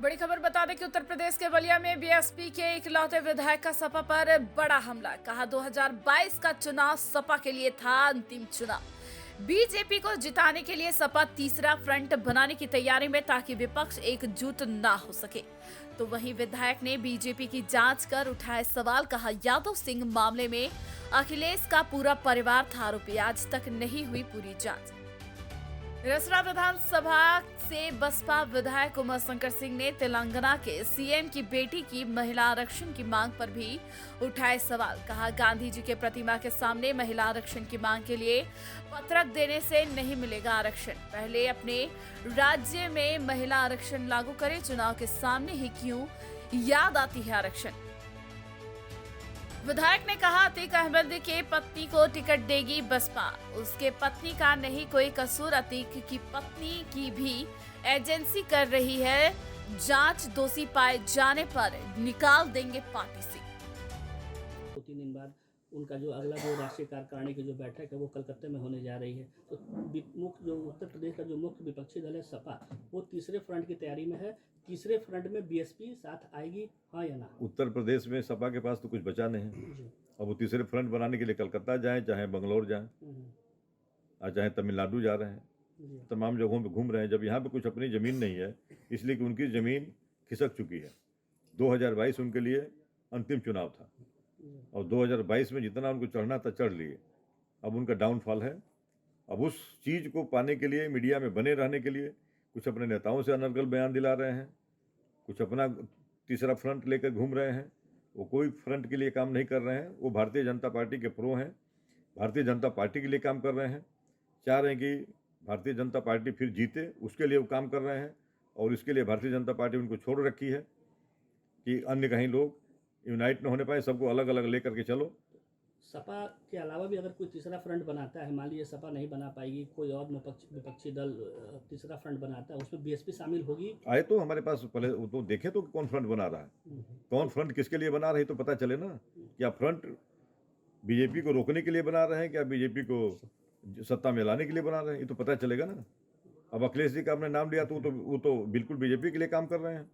बड़ी खबर बता दें कि उत्तर प्रदेश के बलिया में बीएसपी के इकलौते विधायक का सपा पर बड़ा हमला। कहा 2022 का चुनाव सपा के लिए था अंतिम चुनाव। बीजेपी को जिताने के लिए सपा तीसरा फ्रंट बनाने की तैयारी में, ताकि विपक्ष एकजुट ना हो सके। तो वहीं विधायक ने बीजेपी की जांच कर उठाए सवाल। कहा यादव सिंह मामले में अखिलेश का पूरा परिवार था आरोपी, आज तक नहीं हुई पूरी जांच। रसरा विधानसभा से बसपा विधायक उमाशंकर सिंह ने तेलंगाना के सीएम की बेटी की महिला आरक्षण की मांग पर भी उठाए सवाल। कहा गांधी जी के प्रतिमा के सामने महिला आरक्षण की मांग के लिए पत्रक देने से नहीं मिलेगा आरक्षण। पहले अपने राज्य में महिला आरक्षण लागू करें, चुनाव के सामने ही क्यों याद आती है आरक्षण। विधायक ने कहा अतीक अहमद के पत्नी को टिकट देगी बसपा, उसके पत्नी का नहीं कोई कसूर। अतीक की पत्नी की भी एजेंसी कर रही है जांच, दोषी पाए जाने पर निकाल देंगे पार्टी से। 2-3 दिन बाद उनका जो अगला जो राष्ट्रीय कार्यकारिणी की जो बैठक है वो कलकत्ते में होने जा रही है। तो मुख्य जो उत्तर प्रदेश का जो मुख्य विपक्षी दल है सपा, वो तीसरे फ्रंट की तैयारी में है। तीसरे फ्रंट में बीएसपी साथ आएगी, हाँ या ना? उत्तर प्रदेश में सपा के पास तो कुछ बचा नहीं है। अब वो तीसरे फ्रंट बनाने के लिए कलकत्ता जाएं, चाहे बंगलोर जाएं, और चाहे तमिलनाडु जा रहे हैं, तमाम जगहों पे घूम रहे हैं। जब यहाँ पे कुछ अपनी ज़मीन नहीं है, इसलिए कि उनकी ज़मीन खिसक चुकी है। 2022 उनके लिए अंतिम चुनाव था और 2022 में जितना उनको चढ़ना था चढ़ लिए। अब उनका डाउनफॉल है। अब उस चीज़ को पाने के लिए, मीडिया में बने रहने के लिए कुछ अपने नेताओं से अनर्गल बयान दिला रहे हैं, कुछ अपना तीसरा फ्रंट लेकर घूम रहे हैं। वो कोई फ्रंट के लिए काम नहीं कर रहे हैं। वो भारतीय जनता पार्टी के प्रो हैं, भारतीय जनता पार्टी के लिए काम कर रहे हैं, चाह रहे हैं कि भारतीय जनता पार्टी फिर जीते, उसके लिए वो काम कर रहे हैं। और इसके लिए भारतीय जनता पार्टी उनको छोड़ रखी है कि अन्य कहीं लोग यूनाइट न होने पाए, सबको अलग अलग लेकर के चलो। सपा के अलावा भी अगर कोई तीसरा फ्रंट बनाता है, मान लीजिए सपा नहीं बना पाएगी, कोई और विपक्षी दल तीसरा फ्रंट बनाता है, उसमें बीएसपी शामिल होगी। आए तो हमारे पास पहले तो देखें तो कौन फ्रंट बना रहा है, कौन फ्रंट किसके लिए बना रही है, तो पता चले ना। क्या फ्रंट बीजेपी को रोकने के लिए बना रहे हैं, क्या बीजेपी को सत्ता में लाने के लिए बना रहे हैं, ये तो पता चलेगा ना। अब अखिलेश जी का आपने नाम लिया तो वो तो बिल्कुल बीजेपी के लिए काम कर रहे हैं,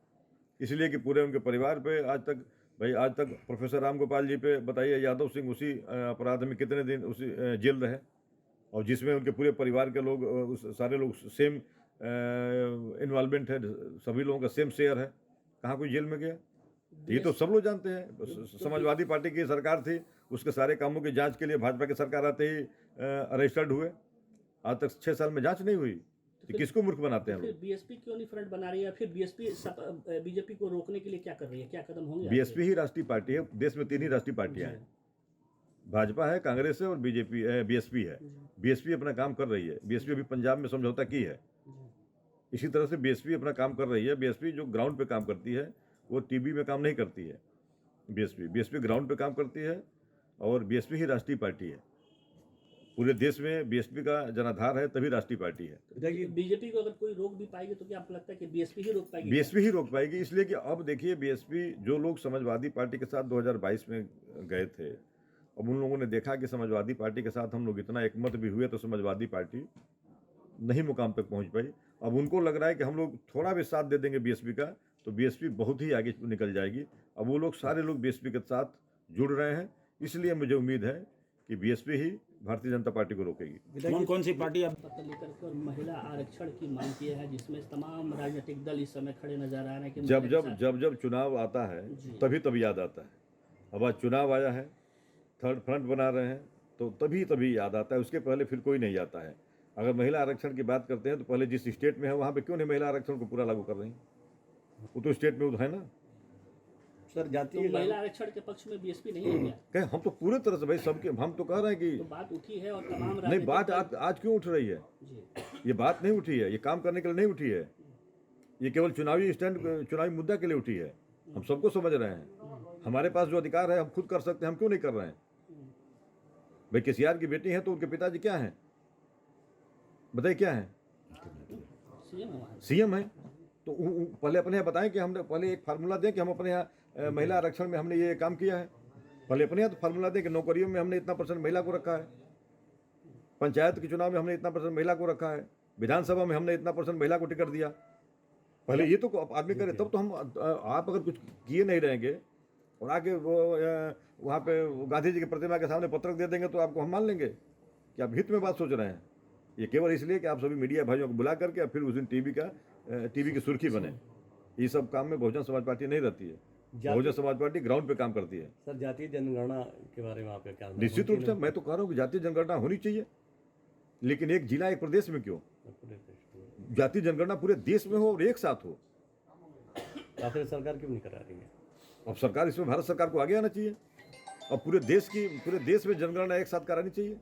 इसलिए कि पूरे उनके परिवार पे आज तक प्रोफेसर राम गोपाल जी पे बताइए, यादव सिंह उसी अपराध में कितने दिन उसी जेल रहे, और जिसमें उनके पूरे परिवार के लोग सारे लोग सेम इन्वॉल्वमेंट है, सभी लोगों का सेम शेयर है। कहाँ कोई जेल में गया? ये तो सब लोग जानते हैं। समाजवादी पार्टी की सरकार थी, उसके सारे कामों की जांच के लिए भाजपा की सरकार आते ही अरेस्टेड हुए। आज तक 6 साल में जांच नहीं हुई। तो किसको मूर्ख बनाते हैं? फिर बीएसपी क्यों नहीं फ्रंट बना रही है? फिर बीजेपी को रोकने के लिए क्या कर रही है, क्या कदम होंगे? बीएसपी ही राष्ट्रीय पार्टी है। देश में 3 ही राष्ट्रीय पार्टियां हैं, भाजपा है, कांग्रेस है और बीएसपी है। बीएसपी अपना काम कर रही है। बीएसपी अभी पंजाब में समझौता की है। इसी तरह से बीएसपी अपना काम कर रही है। बीएसपी जो ग्राउंड पे काम करती है, वो टीवी में काम नहीं करती है। बीएसपी ग्राउंड पे काम करती है और बीएसपी ही राष्ट्रीय पार्टी है। पूरे देश में बीएसपी का जनाधार है, तभी राष्ट्रीय पार्टी है। बीजेपी को अगर कोई रोक भी पाएगी तो क्या आपको लगता है कि बीएसपी ही रोक पाएगी? बीएसपी ही रोक पाएगी, इसलिए कि अब देखिए, बीएसपी जो लोग समाजवादी पार्टी के साथ 2022 में गए थे, अब उन लोगों ने देखा कि समाजवादी पार्टी के साथ हम लोग इतना एकमत भी हुए तो समाजवादी पार्टी नहीं मुकाम तक पहुंच पाई। अब उनको लग रहा है कि हम लोग थोड़ा भी साथ दे देंगे बीएसपी का तो बीएसपी बहुत ही आगे निकल जाएगी। अब वो लोग सारे लोग बीएसपी के साथ जुड़ रहे हैं, इसलिए मुझे उम्मीद है कि बीएसपी ही भारतीय जनता पार्टी को रोकेगी। कौन सी पार्टी आप पत्र लेकर के और महिला आरक्षण की मांग की है, जिसमें तमाम राजनीतिक दल इस समय खड़े नजर आ रहे हैं कि जब चुनाव आता है तभी याद आता है। अब आज चुनाव आया है, थर्ड फ्रंट बना रहे हैं, तो तभी याद आता है। उसके पहले फिर कोई नहीं आता है। अगर महिला आरक्षण की बात करते हैं तो पहले जिस स्टेट में है वहाँ पे क्यों नहीं महिला आरक्षण को पूरा लागू कर रही हैं? वो तो स्टेट में है ना सर। जातीय तो महिला आरक्षण के पक्ष में बीएसपी नहीं है क्या? कहें हम तो पूरे तरह से भाई सबके, हम तो कह रहे हैं कि तो बात उठी है और तमाम नहीं, बात आज क्यों उठ रही है? ये बात नहीं उठी है, ये काम करने के लिए नहीं उठी है, ये केवल चुनावी मुद्दा के लिए उठी है। हम सबको समझ रहे हैं, हमारे पास जो अधिकार है हम खुद कर सकते हैं, हम क्यों नहीं कर रहे हैं? भाई केसीआर की बेटी है तो उनके पिताजी क्या हैं, बताइए क्या है? सीएम है। तो पहले अपने यहाँ बताएं कि हमने पहले एक फार्मूला दें कि हम अपने यहाँ महिला आरक्षण में हमने ये काम किया है। पहले अपने यहाँ तो फार्मूला दें कि नौकरियों में हमने इतना % महिला को रखा है, पंचायत के चुनाव में हमने इतना % महिला को रखा है, विधानसभा में हमने इतना % महिला को टिकट दिया। पहले ये तो आदमी करे, तब तो हम आप अगर कुछ किए नहीं रहेंगे और आके वो वहाँ पे गांधी जी की प्रतिमा के सामने पत्रक दे देंगे तो आपको हम मान लेंगे कि आप हित में बात सोच रहे हैं। ये केवल इसलिए कि आप सभी मीडिया भाइयों को बुला करके फिर उस दिन टीवी की सुर्खी बने। ये सब काम में बहुजन समाज पार्टी नहीं रहती है। बहुजन समाज पार्टी ग्राउंड पे काम करती है। सर, जातीय जनगणना के बारे में आपका क्या? निश्चित रूप से मैं तो कह रहा हूँ कि जातीय जनगणना होनी चाहिए, लेकिन एक जिला एक प्रदेश में क्यों? जातीय जनगणना पूरे देश में हो और एक साथ हो। फिर सरकार क्यों नहीं करा रही है? अब सरकार इसमें भारत सरकार को आगे आना चाहिए और पूरे देश में जनगणना एक साथ करानी चाहिए।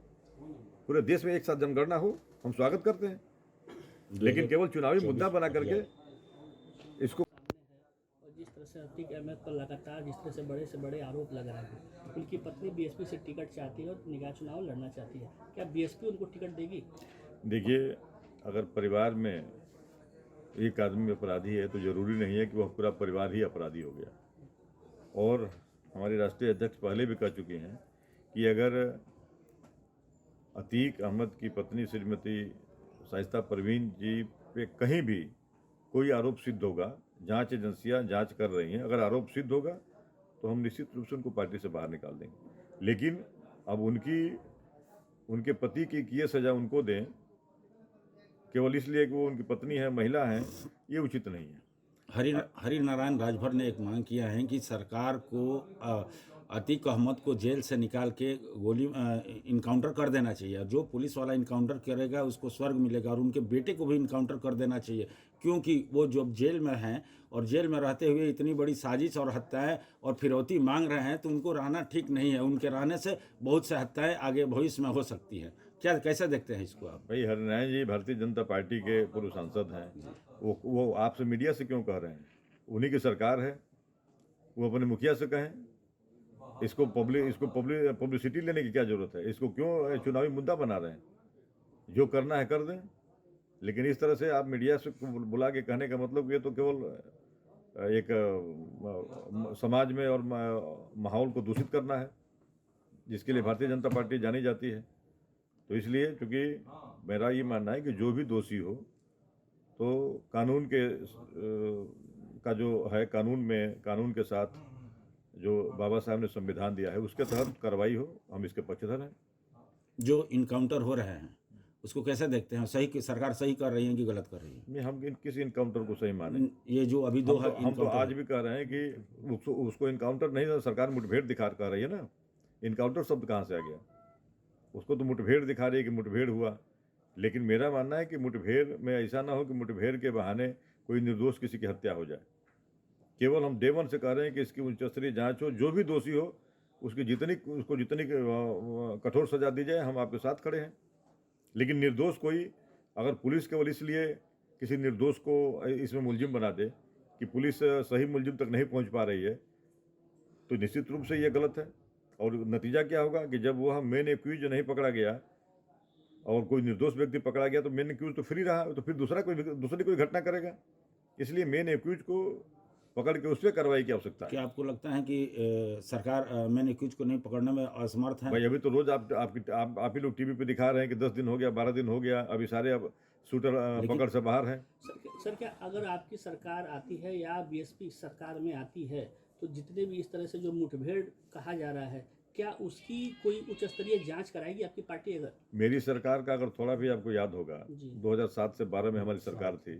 पूरे देश में एक साथ जनगणना हो, हम स्वागत करते हैं, लेकिन केवल चुनावी मुद्दा बना करके इसको। और जिस तरह से अतीक अहमद पर लगातार जिस तरह से बड़े आरोप लग रहे हैं, उनकी पत्नी बीएसपी से टिकट चाहती है और निकाय चुनाव लड़ना चाहती है, क्या बीएसपी उनको टिकट देगी? देखिए, अगर परिवार में एक आदमी अपराधी है तो जरूरी नहीं है कि वह पूरा परिवार ही अपराधी हो गया। और हमारे राष्ट्रीय अध्यक्ष पहले भी कह चुके हैं कि अगर अतीक अहमद की पत्नी श्रीमती शाइस्ता परवीन जी पे कहीं भी कोई आरोप सिद्ध होगा, जांच एजेंसियां जांच कर रही हैं, अगर आरोप सिद्ध होगा तो हम निश्चित रूप से उनको पार्टी से बाहर निकाल देंगे। लेकिन अब उनके पति की किए सजा उनको दें केवल इसलिए कि वो उनकी पत्नी है, महिला है, ये उचित नहीं है। हरि नारायण राजभर ने एक मांग किया है कि सरकार को अतीक अहमद को जेल से निकाल के इनकाउंटर कर देना चाहिए। जो पुलिस वाला इनकाउंटर करेगा उसको स्वर्ग मिलेगा, और उनके बेटे को भी इनकाउंटर कर देना चाहिए, क्योंकि वो जो जेल में हैं और जेल में रहते हुए इतनी बड़ी साजिश और हत्याएं और फिरौती मांग रहे हैं, तो उनको रहना ठीक नहीं है। उनके रहने से बहुत से हत्याएं आगे भविष्य में हो सकती है। क्या कैसे देखते हैं इसको आप? भाई, हरिनारायण जी भारतीय जनता पार्टी के पूर्व सांसद हैं। वो आपसे मीडिया से क्यों कह रहे हैं? उन्हीं की सरकार है, वो अपने मुखिया से कहें। इसको पब्लिसिटी लेने की क्या जरूरत है? इसको क्यों चुनावी मुद्दा बना रहे हैं? जो करना है कर दें, लेकिन इस तरह से आप मीडिया से बुला के कहने का मतलब ये तो केवल एक समाज में और माहौल को दूषित करना है, जिसके लिए भारतीय जनता पार्टी जानी जाती है। तो इसलिए चूँकि मेरा ये मानना है कि जो भी दोषी हो तो कानून का जो है, कानून के साथ जो बाबा साहब ने संविधान दिया है उसके तहत कार्रवाई हो, हम इसके पक्षधर हैं। जो इनकाउंटर हो रहे हैं उसको कैसे देखते हैं? सही कि सरकार सही कर रही है कि गलत कर रही है? नहीं, हम किसी इनकाउंटर को सही माने। ये जो अभी हम तो आज भी कह रहे हैं कि उसको इनकाउंटर नहीं, सरकार मुठभेड़ दिखा कर रही है ना। इनकाउंटर शब्द कहाँ से आ गया? उसको तो मुठभेड़ दिखा रही है कि मुठभेड़ हुआ, लेकिन मेरा मानना है कि मुठभेड़ में ऐसा ना हो कि मुठभेड़ के बहाने कोई निर्दोष किसी की हत्या हो जाए। केवल हम डे वन से कह रहे हैं कि इसकी उच्च स्तरीय जांच हो, जो भी दोषी हो उसको जितनी कठोर सजा दी जाए, हम आपके साथ खड़े हैं। लेकिन निर्दोष कोई, अगर पुलिस केवल इसलिए किसी निर्दोष को इसमें मुलजिम बना दे कि पुलिस सही मुलजिम तक नहीं पहुंच पा रही है, तो निश्चित रूप से ये गलत है। और नतीजा क्या होगा कि जब वह मेन एक्यूज नहीं पकड़ा गया और कोई निर्दोष व्यक्ति पकड़ा गया तो मेन एक्यूज तो फ्री रहा, तो फिर दूसरी कोई घटना करेगा। इसलिए मेन एक्यूज को पकड़ के उस पर कार्रवाई की आवश्यकता है। क्या आपको लगता है कि सरकार मेन एक्यूज को नहीं पकड़ने में असमर्थ है? भाई, अभी तो रोज आप ही लोग टीवी पे दिखा रहे हैं कि 10 दिन हो गया, 12 दिन हो गया, अभी सारे अब शूटर पकड़ से बाहर हैं। सर, क्या अगर आपकी सरकार आती है या बीएसपी सरकार में आती है तो जितने भी इस तरह से जो मुठभेड़ कहा जा रहा है, क्या उसकी कोई उच्च स्तरीय जांच कराएगी आपकी पार्टी? अगर मेरी सरकार का अगर थोड़ा भी आपको याद होगा, 2007 से 12 में हमारी सरकार थी,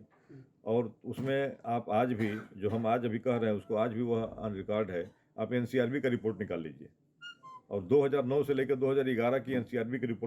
और उसमें आप आज भी जो हम आज अभी कह रहे हैं उसको आज भी वह ऑन रिकॉर्ड है। आप एनसीआरबी का रिपोर्ट निकाल लीजिए, और 2009 से लेकर 2011 की एनसीआरबी की रिपोर्ट